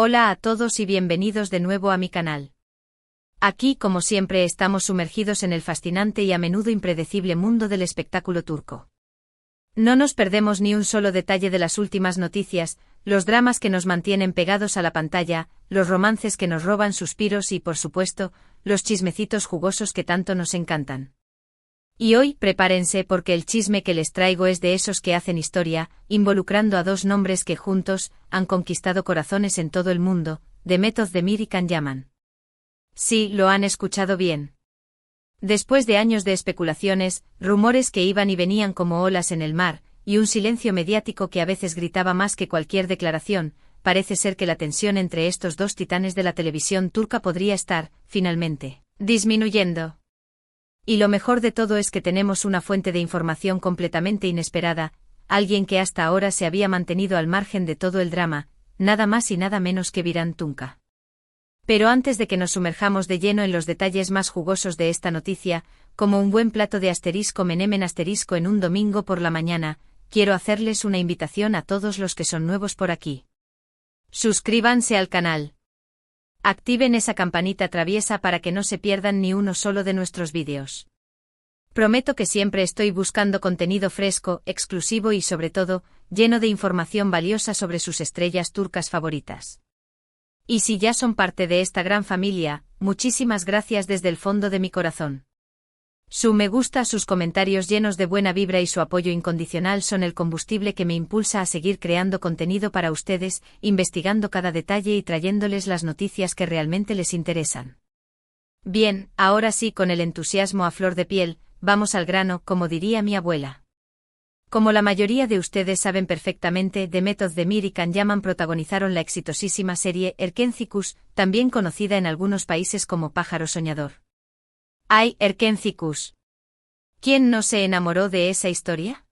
Hola a todos y bienvenidos de nuevo a mi canal. Aquí, como siempre, estamos sumergidos en el fascinante y a menudo impredecible mundo del espectáculo turco. No nos perdemos ni un solo detalle de las últimas noticias, los dramas que nos mantienen pegados a la pantalla, los romances que nos roban suspiros y, por supuesto, los chismecitos jugosos que tanto nos encantan. Y hoy, prepárense porque el chisme que les traigo es de esos que hacen historia, involucrando a dos nombres que juntos han conquistado corazones en todo el mundo, Demet Özdemir y Can Yaman. Sí, lo han escuchado bien. Después de años de especulaciones, rumores que iban y venían como olas en el mar, y un silencio mediático que a veces gritaba más que cualquier declaración, parece ser que la tensión entre estos dos titanes de la televisión turca podría estar, finalmente, disminuyendo. Y lo mejor de todo es que tenemos una fuente de información completamente inesperada, alguien que hasta ahora se había mantenido al margen de todo el drama, nada más y nada menos que Birant Tunca. Pero antes de que nos sumerjamos de lleno en los detalles más jugosos de esta noticia, como un buen plato de asterisco menemen asterisco en un domingo por la mañana, quiero hacerles una invitación a todos los que son nuevos por aquí. Suscríbanse al canal. Activen esa campanita traviesa para que no se pierdan ni uno solo de nuestros vídeos. Prometo que siempre estoy buscando contenido fresco, exclusivo y sobre todo, lleno de información valiosa sobre sus estrellas turcas favoritas. Y si ya son parte de esta gran familia, muchísimas gracias desde el fondo de mi corazón. Su me gusta, sus comentarios llenos de buena vibra y su apoyo incondicional son el combustible que me impulsa a seguir creando contenido para ustedes, investigando cada detalle y trayéndoles las noticias que realmente les interesan. Bien, ahora sí, con el entusiasmo a flor de piel, vamos al grano, como diría mi abuela. Como la mayoría de ustedes saben perfectamente, Demet Özdemir y Can Yaman protagonizaron la exitosísima serie Erkenci, también conocida en algunos países como Pájaro Soñador. ¡Ay, Erkenci! ¿Quién no se enamoró de esa historia?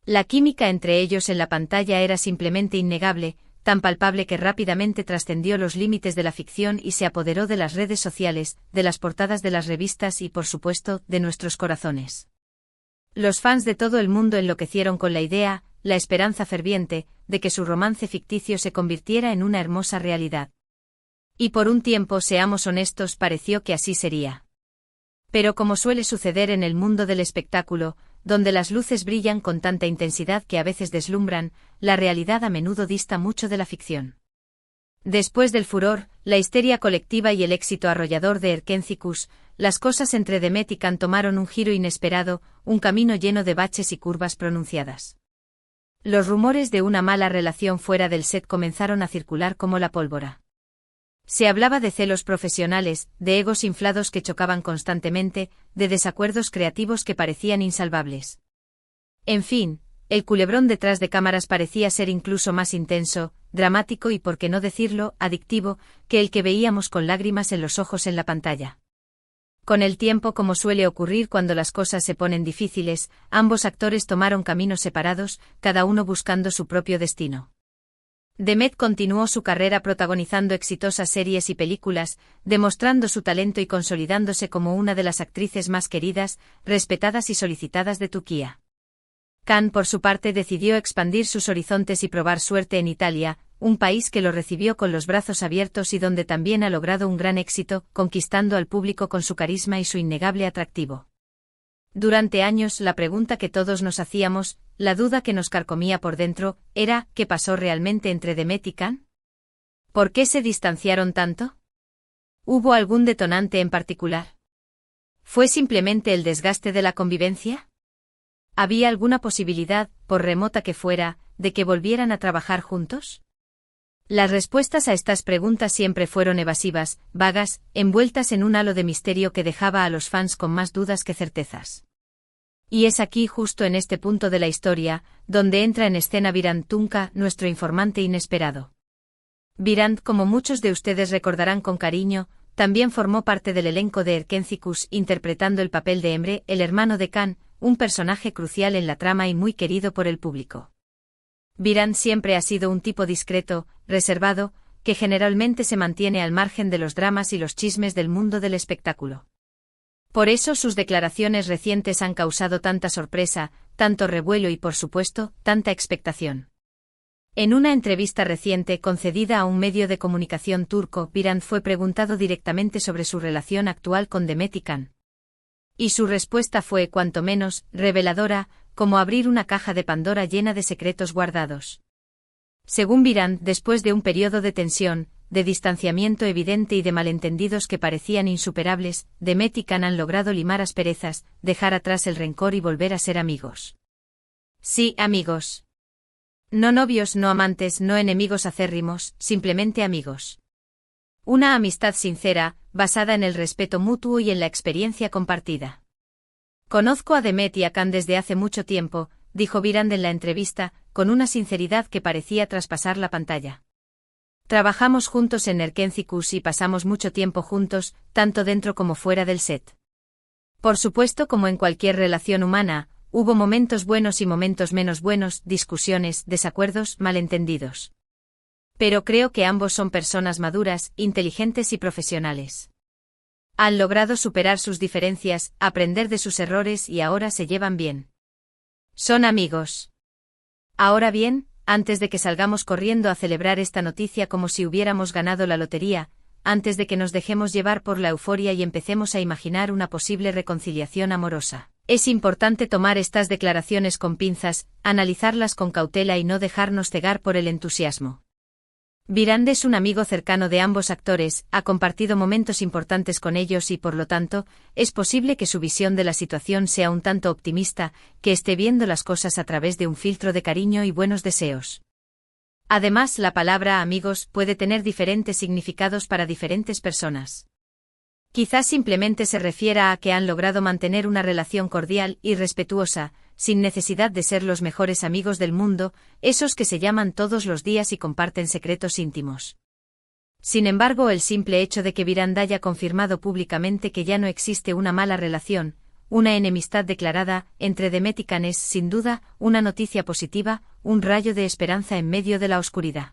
La química entre ellos en la pantalla era simplemente innegable, tan palpable que rápidamente trascendió los límites de la ficción y se apoderó de las redes sociales, de las portadas de las revistas y, por supuesto, de nuestros corazones. Los fans de todo el mundo enloquecieron con la idea, la esperanza ferviente, de que su romance ficticio se convirtiera en una hermosa realidad. Y por un tiempo, seamos honestos, pareció que así sería. Pero como suele suceder en el mundo del espectáculo, donde las luces brillan con tanta intensidad que a veces deslumbran, la realidad a menudo dista mucho de la ficción. Después del furor, la histeria colectiva y el éxito arrollador de Erkenci, las cosas entre Demet y Can tomaron un giro inesperado, un camino lleno de baches y curvas pronunciadas. Los rumores de una mala relación fuera del set comenzaron a circular como la pólvora. Se hablaba de celos profesionales, de egos inflados que chocaban constantemente, de desacuerdos creativos que parecían insalvables. En fin, el culebrón detrás de cámaras parecía ser incluso más intenso, dramático y, por qué no decirlo, adictivo, que el que veíamos con lágrimas en los ojos en la pantalla. Con el tiempo, como suele ocurrir cuando las cosas se ponen difíciles, ambos actores tomaron caminos separados, cada uno buscando su propio destino. Demet continuó su carrera protagonizando exitosas series y películas, demostrando su talento y consolidándose como una de las actrices más queridas, respetadas y solicitadas de Turquía. Can, por su parte, decidió expandir sus horizontes y probar suerte en Italia, un país que lo recibió con los brazos abiertos y donde también ha logrado un gran éxito, conquistando al público con su carisma y su innegable atractivo. Durante años, la pregunta que todos nos hacíamos, la duda que nos carcomía por dentro, era ¿qué pasó realmente entre Demet y Can? ¿Por qué se distanciaron tanto? ¿Hubo algún detonante en particular? ¿Fue simplemente el desgaste de la convivencia? ¿Había alguna posibilidad, por remota que fuera, de que volvieran a trabajar juntos? Las respuestas a estas preguntas siempre fueron evasivas, vagas, envueltas en un halo de misterio que dejaba a los fans con más dudas que certezas. Y es aquí, justo en este punto de la historia, donde entra en escena Birant Tunca, nuestro informante inesperado. Birant, como muchos de ustedes recordarán con cariño, también formó parte del elenco de Erkenci, interpretando el papel de Emre, el hermano de Can, un personaje crucial en la trama y muy querido por el público. Birant siempre ha sido un tipo discreto, reservado, que generalmente se mantiene al margen de los dramas y los chismes del mundo del espectáculo. Por eso sus declaraciones recientes han causado tanta sorpresa, tanto revuelo y, por supuesto, tanta expectación. En una entrevista reciente concedida a un medio de comunicación turco, Birant fue preguntado directamente sobre su relación actual con Demet Akalın. Y su respuesta fue cuanto menos reveladora, como abrir una caja de Pandora llena de secretos guardados. Según Birant, después de un periodo de tensión, de distanciamiento evidente y de malentendidos que parecían insuperables, Demet y Akalın han logrado limar asperezas, dejar atrás el rencor y volver a ser amigos. Sí, amigos. No novios, no amantes, no enemigos acérrimos, simplemente amigos. Una amistad sincera, basada en el respeto mutuo y en la experiencia compartida. Conozco a Demet y Akalın desde hace mucho tiempo, dijo Birant en la entrevista, con una sinceridad que parecía traspasar la pantalla. Trabajamos juntos en Erkencikus y pasamos mucho tiempo juntos, tanto dentro como fuera del set. Por supuesto, como en cualquier relación humana, hubo momentos buenos y momentos menos buenos, discusiones, desacuerdos, malentendidos. Pero creo que ambos son personas maduras, inteligentes y profesionales. Han logrado superar sus diferencias, aprender de sus errores y ahora se llevan bien. Son amigos. Ahora bien, antes de que salgamos corriendo a celebrar esta noticia como si hubiéramos ganado la lotería, antes de que nos dejemos llevar por la euforia y empecemos a imaginar una posible reconciliación amorosa, es importante tomar estas declaraciones con pinzas, analizarlas con cautela y no dejarnos cegar por el entusiasmo. Birant es un amigo cercano de ambos actores, ha compartido momentos importantes con ellos y por lo tanto, es posible que su visión de la situación sea un tanto optimista, que esté viendo las cosas a través de un filtro de cariño y buenos deseos. Además, la palabra amigos puede tener diferentes significados para diferentes personas. Quizás simplemente se refiera a que han logrado mantener una relación cordial y respetuosa, sin necesidad de ser los mejores amigos del mundo, esos que se llaman todos los días y comparten secretos íntimos. Sin embargo, el simple hecho de que Birant haya confirmado públicamente que ya no existe una mala relación, una enemistad declarada, entre Demet y Akalın es, sin duda, una noticia positiva, un rayo de esperanza en medio de la oscuridad.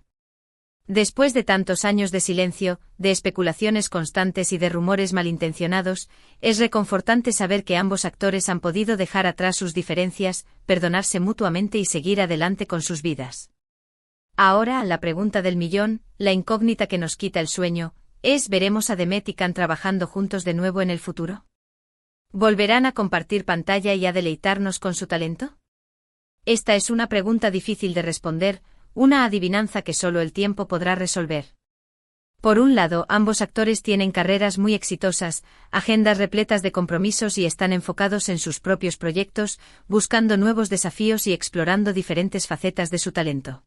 Después de tantos años de silencio, de especulaciones constantes y de rumores malintencionados, es reconfortante saber que ambos actores han podido dejar atrás sus diferencias, perdonarse mutuamente y seguir adelante con sus vidas. Ahora, la pregunta del millón, la incógnita que nos quita el sueño, es: ¿veremos a Demet y Akalın trabajando juntos de nuevo en el futuro? ¿Volverán a compartir pantalla y a deleitarnos con su talento? Esta es una pregunta difícil de responder, una adivinanza que solo el tiempo podrá resolver. Por un lado, ambos actores tienen carreras muy exitosas, agendas repletas de compromisos y están enfocados en sus propios proyectos, buscando nuevos desafíos y explorando diferentes facetas de su talento.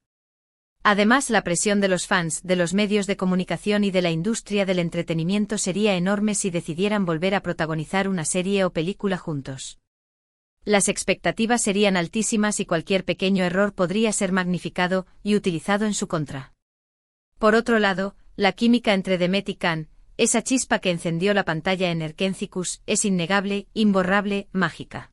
Además, la presión de los fans, de los medios de comunicación y de la industria del entretenimiento sería enorme si decidieran volver a protagonizar una serie o película juntos. Las expectativas serían altísimas y cualquier pequeño error podría ser magnificado y utilizado en su contra. Por otro lado, la química entre Demet y Akalın, esa chispa que encendió la pantalla en Erkencikus, es innegable, imborrable, mágica.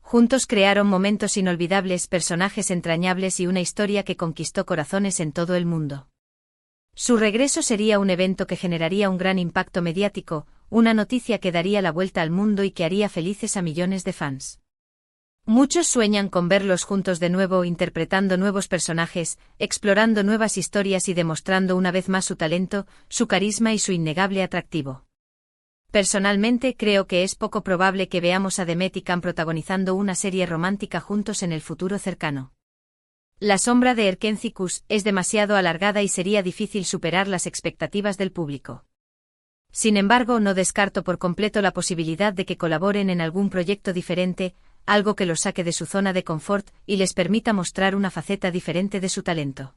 Juntos crearon momentos inolvidables, personajes entrañables y una historia que conquistó corazones en todo el mundo. Su regreso sería un evento que generaría un gran impacto mediático, una noticia que daría la vuelta al mundo y que haría felices a millones de fans. Muchos sueñan con verlos juntos de nuevo, interpretando nuevos personajes, explorando nuevas historias y demostrando una vez más su talento, su carisma y su innegable atractivo. Personalmente creo que es poco probable que veamos a Demet y Akalın protagonizando una serie romántica juntos en el futuro cercano. La sombra de Erkencikus es demasiado alargada y sería difícil superar las expectativas del público. Sin embargo, no descarto por completo la posibilidad de que colaboren en algún proyecto diferente, algo que los saque de su zona de confort y les permita mostrar una faceta diferente de su talento.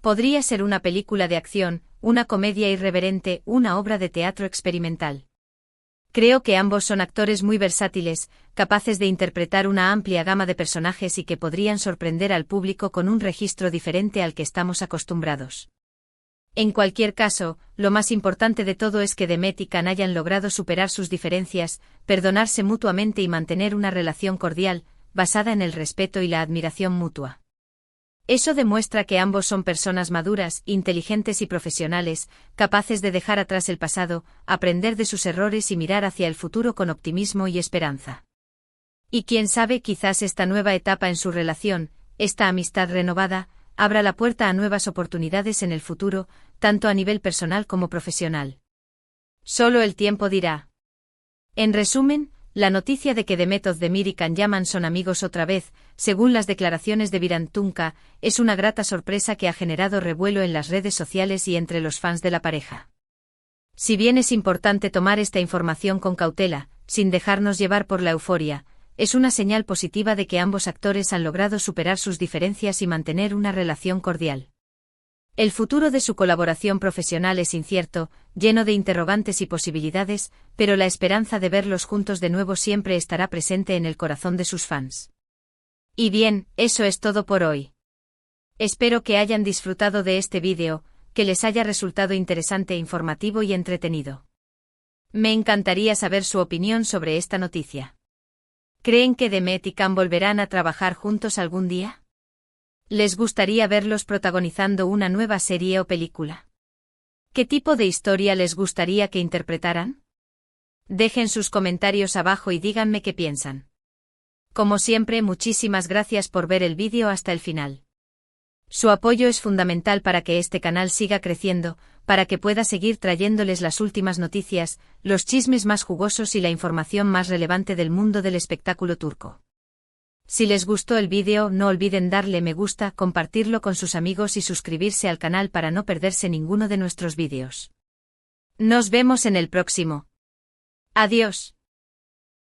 Podría ser una película de acción, una comedia irreverente, una obra de teatro experimental. Creo que ambos son actores muy versátiles, capaces de interpretar una amplia gama de personajes y que podrían sorprender al público con un registro diferente al que estamos acostumbrados. En cualquier caso, lo más importante de todo es que Demet y Akalın hayan logrado superar sus diferencias, perdonarse mutuamente y mantener una relación cordial, basada en el respeto y la admiración mutua. Eso demuestra que ambos son personas maduras, inteligentes y profesionales, capaces de dejar atrás el pasado, aprender de sus errores y mirar hacia el futuro con optimismo y esperanza. Y quién sabe, quizás esta nueva etapa en su relación, esta amistad renovada, abra la puerta a nuevas oportunidades en el futuro, tanto a nivel personal como profesional. Solo el tiempo dirá. En resumen, la noticia de que Demet Özdemir y Can Yaman son amigos otra vez, según las declaraciones de Viran Tunca, es una grata sorpresa que ha generado revuelo en las redes sociales y entre los fans de la pareja. Si bien es importante tomar esta información con cautela, sin dejarnos llevar por la euforia, es una señal positiva de que ambos actores han logrado superar sus diferencias y mantener una relación cordial. El futuro de su colaboración profesional es incierto, lleno de interrogantes y posibilidades, pero la esperanza de verlos juntos de nuevo siempre estará presente en el corazón de sus fans. Y bien, eso es todo por hoy. Espero que hayan disfrutado de este vídeo, que les haya resultado interesante, informativo y entretenido. Me encantaría saber su opinión sobre esta noticia. ¿Creen que Demet y Can volverán a trabajar juntos algún día? ¿Les gustaría verlos protagonizando una nueva serie o película? ¿Qué tipo de historia les gustaría que interpretaran? Dejen sus comentarios abajo y díganme qué piensan. Como siempre, muchísimas gracias por ver el vídeo hasta el final. Su apoyo es fundamental para que este canal siga creciendo, para que pueda seguir trayéndoles las últimas noticias, los chismes más jugosos y la información más relevante del mundo del espectáculo turco. Si les gustó el vídeo, no olviden darle me gusta, compartirlo con sus amigos y suscribirse al canal para no perderse ninguno de nuestros vídeos. Nos vemos en el próximo. Adiós.